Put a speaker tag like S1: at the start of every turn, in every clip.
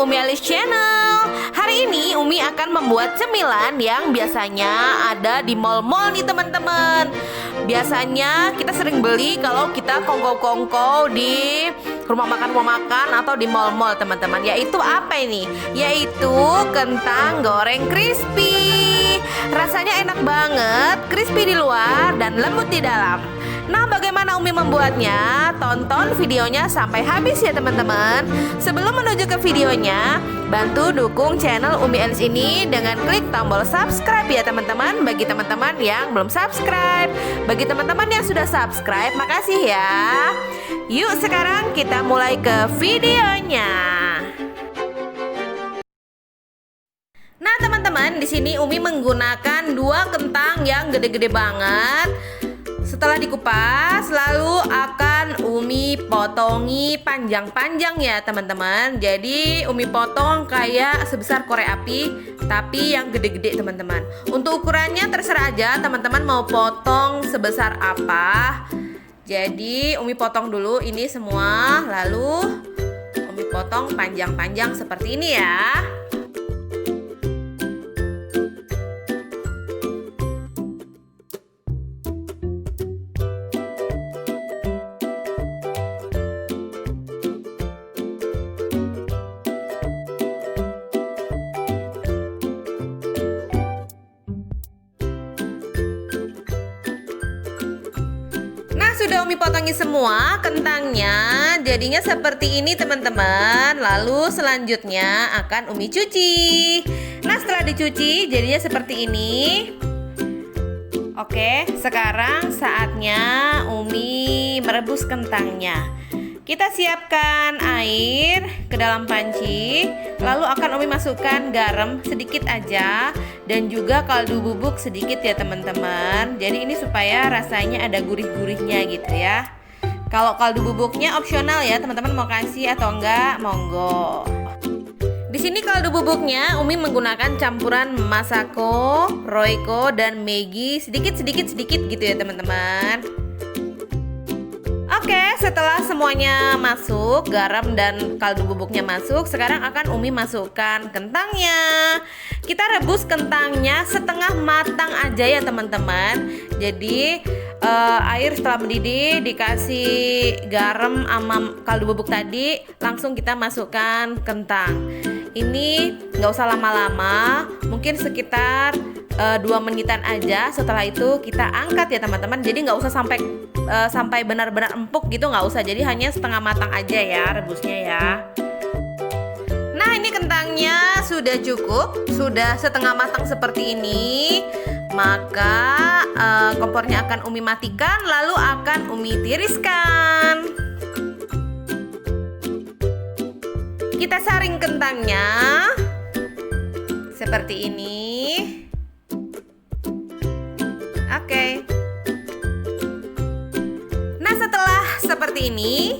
S1: Umi Alice Channel. Hari ini Umi akan membuat cemilan yang biasanya ada di mall-mall nih teman-teman. Biasanya kita sering beli kalau kita kongko-kongko di rumah makan atau di mall-mall teman-teman. Yaitu apa ini? Yaitu kentang goreng crispy. Rasanya enak banget, crispy di luar dan lembut di dalam. Nah, bagaimana Umi membuatnya? Tonton videonya sampai habis ya teman-teman. Sebelum menuju ke videonya, bantu dukung channel Umi Alice ini dengan klik tombol subscribe ya teman-teman. Bagi teman-teman yang belum subscribe, bagi teman-teman yang sudah subscribe, makasih ya. Yuk sekarang kita mulai ke videonya. Nah teman-teman, di sini Umi menggunakan 2 kentang yang gede-gede banget. Setelah dikupas, lalu akan Umi potongi panjang-panjang ya teman-teman. Jadi Umi potong kayak sebesar korek api, tapi yang gede-gede teman-teman. Untuk ukurannya terserah aja teman-teman mau potong sebesar apa. Jadi Umi potong dulu ini semua, lalu Umi potong panjang-panjang seperti ini ya. Sudah Umi potongi semua kentangnya, jadinya seperti ini teman-teman. Lalu selanjutnya akan Umi cuci. Nah setelah dicuci jadinya seperti ini. Oke, sekarang saatnya Umi merebus kentangnya. Kita siapkan air ke dalam panci. Lalu akan Umi masukkan garam sedikit aja, dan juga kaldu bubuk sedikit ya teman-teman. Jadi ini supaya rasanya ada gurih-gurihnya gitu ya. Kalau kaldu bubuknya opsional ya teman-teman, mau kasih atau enggak monggo. Di sini kaldu bubuknya Umi menggunakan campuran Masako, Royco, dan Maggi sedikit gitu ya teman-teman. Oke, setelah semuanya masuk, garam dan kaldu bubuknya masuk, sekarang akan Umi masukkan kentangnya. Kita rebus kentangnya setengah matang aja ya teman-teman. Jadi air setelah mendidih, dikasih garam sama kaldu bubuk tadi, langsung kita masukkan kentang. Ini nggak usah lama-lama, mungkin sekitar 2 menitan aja. Setelah itu kita angkat ya teman-teman. Jadi nggak usah sampai benar-benar empuk gitu, nggak usah. Jadi hanya setengah matang aja ya rebusnya ya. Nah ini kentangnya sudah cukup, sudah setengah matang seperti ini. Maka kompornya akan Umi matikan, lalu akan Umi tiriskan. Kita saring kentangnya seperti ini. Oke. Nah setelah seperti ini,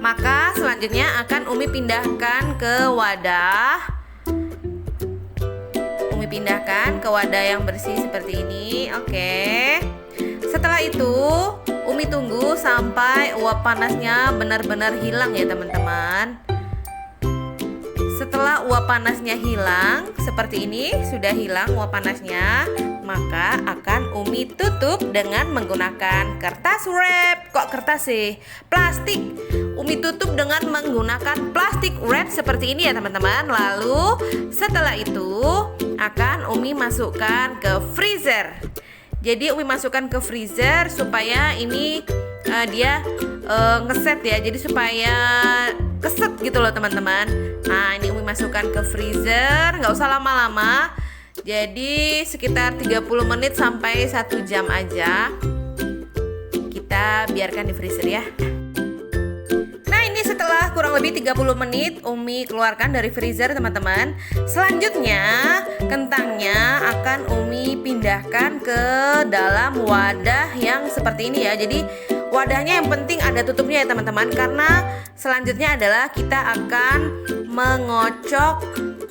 S1: maka selanjutnya akan Umi pindahkan ke wadah. Umi pindahkan ke wadah yang bersih seperti ini. Oke. Setelah itu Umi tunggu sampai uap panasnya benar-benar hilang ya teman-teman. Setelah uap panasnya hilang seperti ini, sudah hilang uap panasnya, maka akan Umi tutup dengan menggunakan kertas wrap. Kok kertas sih? Plastik. Umi tutup dengan menggunakan plastik wrap seperti ini ya teman-teman. Lalu setelah itu akan Umi masukkan ke freezer. Jadi Umi masukkan ke freezer supaya ini dia ngeset ya. Jadi supaya keset gitu loh teman-teman. Nah ini Umi masukkan ke freezer, nggak usah lama-lama. Jadi sekitar 30 menit sampai 1 jam aja kita biarkan di freezer ya. Nah ini setelah kurang lebih 30 menit Umi keluarkan dari freezer teman-teman. Selanjutnya kentangnya akan Umi pindahkan ke dalam wadah yang seperti ini ya. Jadi Wadahnya yang penting ada tutupnya ya teman-teman, karena selanjutnya adalah kita akan mengocok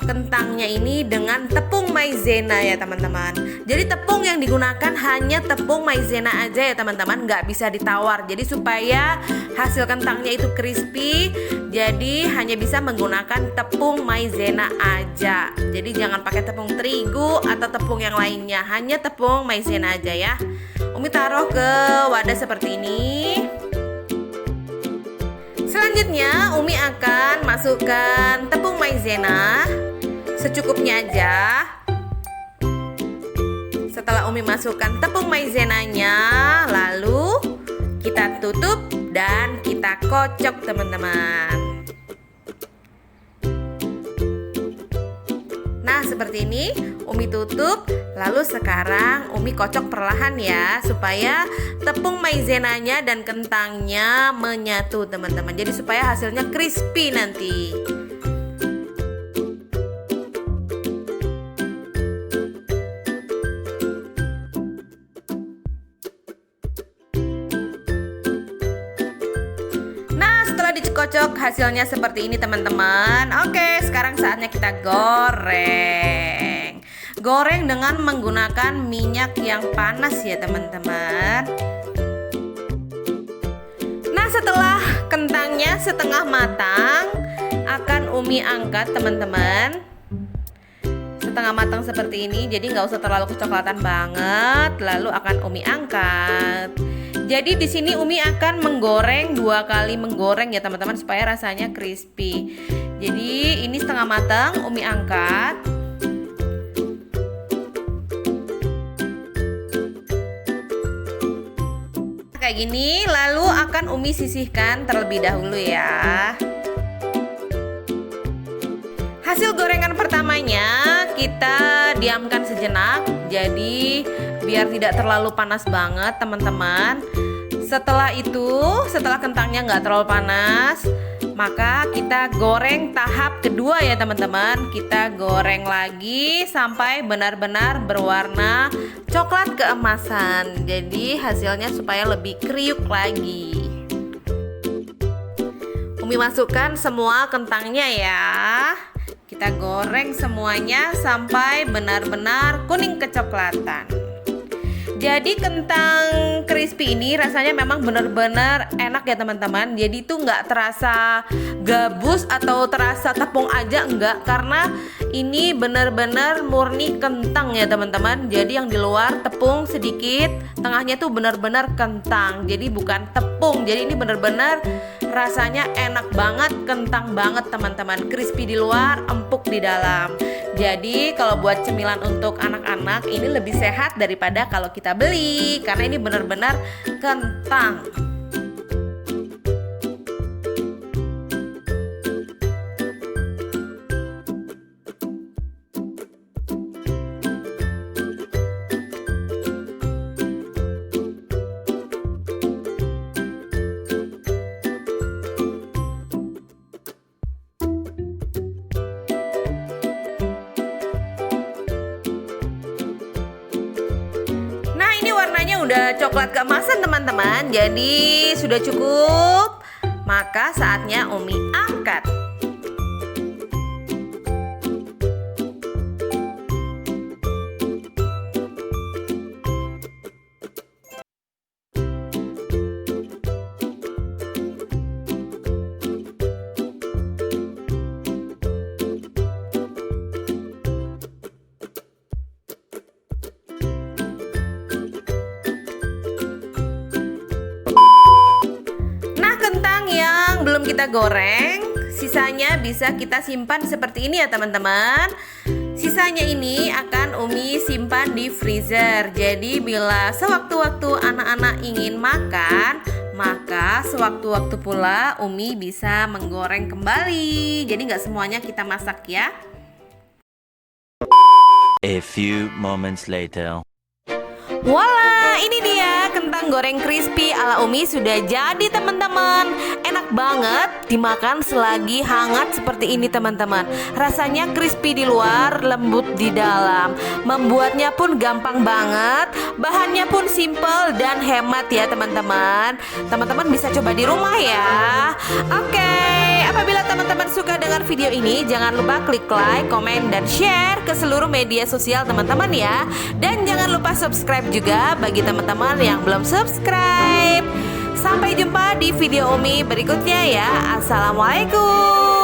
S1: kentangnya ini dengan tepung maizena ya teman-teman. Jadi tepung yang digunakan hanya tepung maizena aja ya teman-teman, nggak bisa ditawar. Jadi supaya hasil kentangnya itu crispy, jadi hanya bisa menggunakan tepung maizena aja. Jadi jangan pakai tepung terigu atau tepung yang lainnya, hanya tepung maizena aja ya. Umi taruh ke wadah seperti ini. Selanjutnya Umi akan masukkan tepung maizena secukupnya aja. Setelah Umi masukkan tepung maizenanya, lalu kita tutup dan kita kocok teman-teman. Nah seperti ini Umi tutup. Lalu sekarang Umi kocok perlahan ya, supaya tepung maizenanya dan kentangnya menyatu teman-teman. Jadi supaya hasilnya crispy nanti. Nah setelah dikocok hasilnya seperti ini teman-teman. Oke, sekarang saatnya kita goreng. Goreng dengan menggunakan minyak yang panas ya teman-teman. Nah setelah kentangnya setengah matang, akan Umi angkat teman-teman. Setengah matang seperti ini, jadi nggak usah terlalu kecoklatan banget. Lalu akan Umi angkat. Jadi di sini Umi akan menggoreng 2 kali menggoreng ya teman-teman, supaya rasanya crispy. Jadi ini setengah matang, Umi angkat. Kayak gini, lalu akan Umi sisihkan terlebih dahulu ya. Hasil gorengan pertamanya kita diamkan sejenak, jadi biar tidak terlalu panas banget teman-teman. Setelah itu, setelah kentangnya nggak terlalu panas, maka kita goreng tahap kedua ya teman-teman. Kita goreng lagi sampai benar-benar berwarna coklat keemasan. Jadi hasilnya supaya lebih kriuk lagi. Umi masukkan semua kentangnya ya. Kita goreng semuanya sampai benar-benar kuning kecoklatan. Jadi kentang crispy ini rasanya memang benar-benar enak ya teman-teman. Jadi itu nggak terasa gabus atau terasa tepung aja, enggak. Karena ini benar-benar murni kentang ya teman-teman. Jadi yang di luar tepung sedikit, tengahnya tuh benar-benar kentang. Jadi bukan tepung. Jadi ini benar-benar rasanya enak banget, kentang banget teman-teman. Crispy di luar, empuk di dalam. Jadi kalau buat cemilan untuk anak-anak ini lebih sehat daripada kalau kita beli, karena ini benar-benar kentang. Warnanya udah coklat keemasan teman-teman. Jadi sudah cukup. Maka saatnya Umi angkat. Belum kita goreng, sisanya bisa kita simpan seperti ini ya teman-teman. Sisanya ini akan Umi simpan di freezer. Jadi bila sewaktu-waktu anak-anak ingin makan, maka sewaktu-waktu pula Umi bisa menggoreng kembali. Jadi nggak semuanya kita masak ya.
S2: A few moments later.
S1: Voila, ini dia kentang goreng crispy ala Umi sudah jadi teman-teman. Enak banget dimakan selagi hangat seperti ini teman-teman. Rasanya crispy di luar, lembut di dalam. Membuatnya pun gampang banget. Bahannya pun simple dan hemat ya teman-teman. Teman-teman bisa coba di rumah ya. Oke, apabila teman-teman suka dengan video ini, jangan lupa klik like, komen, dan share ke seluruh media sosial teman-teman ya. Dan jangan lupa subscribe juga bagi teman-teman yang belum subscribe. Sampai jumpa di video Umi berikutnya ya. Assalamualaikum.